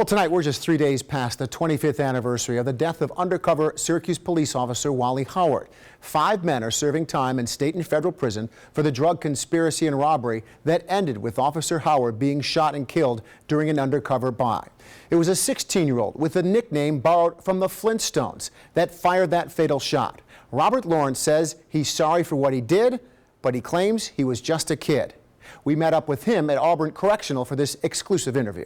Well, tonight we're just 3 days past the 25th anniversary of the death of undercover Syracuse police officer Wally Howard. 5 men are serving time in state and federal prison for the drug conspiracy and robbery that ended with Officer Howard being shot and killed during an undercover buy. It was a 16-year-old with a nickname borrowed from the Flintstones that fired that fatal shot. Robert Lawrence says he's sorry for what he did, but he claims he was just a kid. We met up with him at Auburn Correctional for this exclusive interview.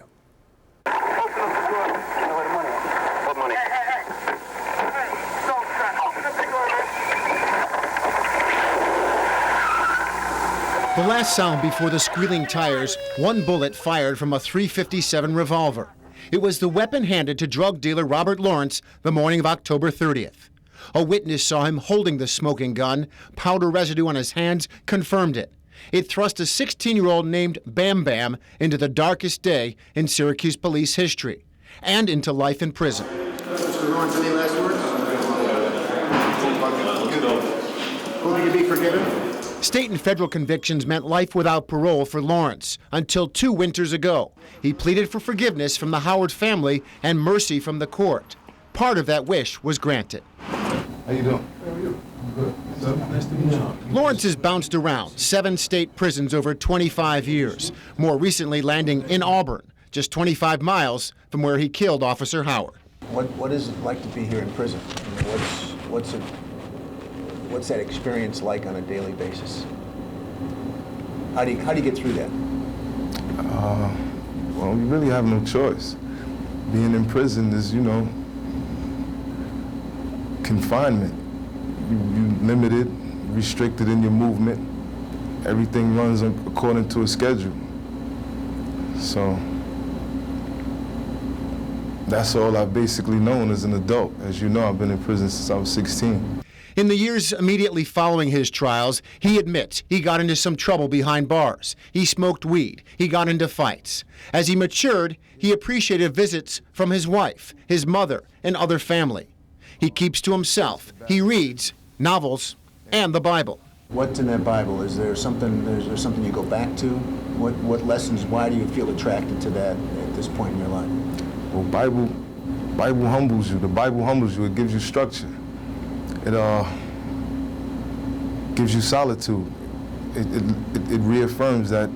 The last sound before the squealing tires, one bullet fired from a .357 revolver. It was the weapon handed to drug dealer Robert Lawrence the morning of October 30th. A witness saw him holding the smoking gun. Powder residue on his hands confirmed it. It thrust a 16-year-old named Bam Bam into the darkest day in Syracuse police history and into life in prison. Mr. Lawrence, any last words? Will you be forgiven? State and federal convictions meant life without parole for Lawrence until 2 winters ago. He pleaded for forgiveness from the Howard family and mercy from the court. Part of that wish was granted. How you doing? How are you? I'm good. Nice to meet you. Lawrence has bounced around 7 state prisons over 25 years, more recently landing in Auburn, just 25 miles from where he killed Officer Howard. What is it like to be here in prison? I mean, what's that experience like on a daily basis? How do you get through that? Well, you really have no choice. Being in prison is, confinement. You're limited, restricted in your movement. Everything runs according to a schedule. So that's all I've basically known as an adult. As you know, I've been in prison since I was 16. In the years immediately following his trials, he admits he got into some trouble behind bars. He smoked weed. He got into fights. As he matured, he appreciated visits from his wife, his mother, and other family. He keeps to himself. He reads novels and the Bible. What's in that Bible? Is there something you go back to? What lessons, why do you feel attracted to that at this point in your life? Well, Bible humbles you. The Bible humbles you. It gives you structure. It gives you solitude. It reaffirms that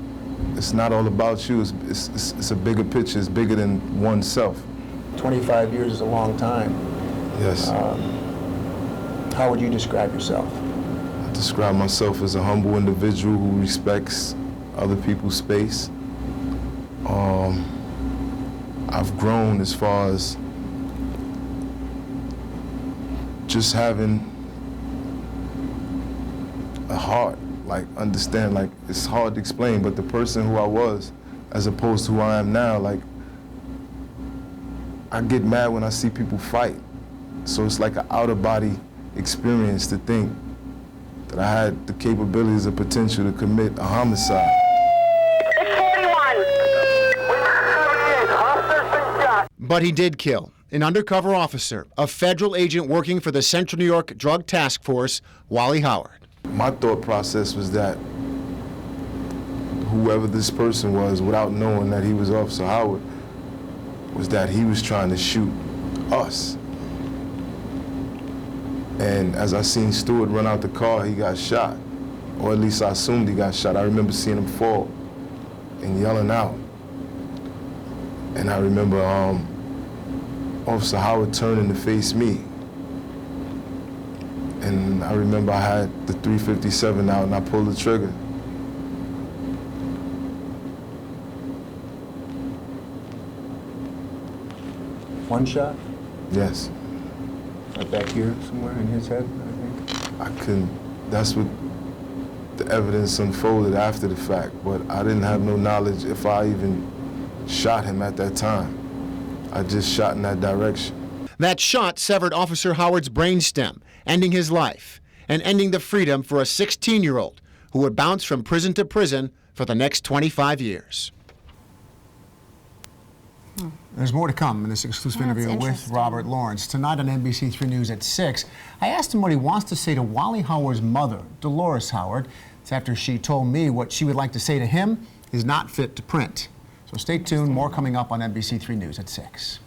it's not all about you. It's a bigger picture. It's bigger than oneself. 25 years is a long time. Yes. How would you describe yourself? I describe myself as a humble individual who respects other people's space. I've grown as far as just having a heart, understand, it's hard to explain, but the person who I was as opposed to who I am now, I get mad when I see people fight. So it's like an out-of-body experience to think that I had the capabilities or potential to commit a homicide. But he did kill an undercover officer, a federal agent working for the Central New York Drug Task Force, Wally Howard. My thought process was that whoever this person was, without knowing that he was Officer Howard, was that he was trying to shoot us. And as I seen Stewart run out the car, he got shot. Or at least I assumed he got shot. I remember seeing him fall and yelling out. And I remember Officer Howard turning to face me. And I remember I had the .357 out and I pulled the trigger. One shot? Yes. Right back here somewhere in his head, I think? That's what the evidence unfolded after the fact, but I didn't have no knowledge if I even shot him at that time. I just shot in that direction. That shot severed Officer Howard's brainstem, ending his life and ending the freedom for a 16-year-old who would bounce from prison to prison for the next 25 years. There's more to come in this exclusive interview with Robert Lawrence. Tonight on NBC3 News at 6, I asked him what he wants to say to Wally Howard's mother, Dolores Howard. It's after she told me what she would like to say to him is not fit to print. So stay tuned. More coming up on NBC3 News at 6.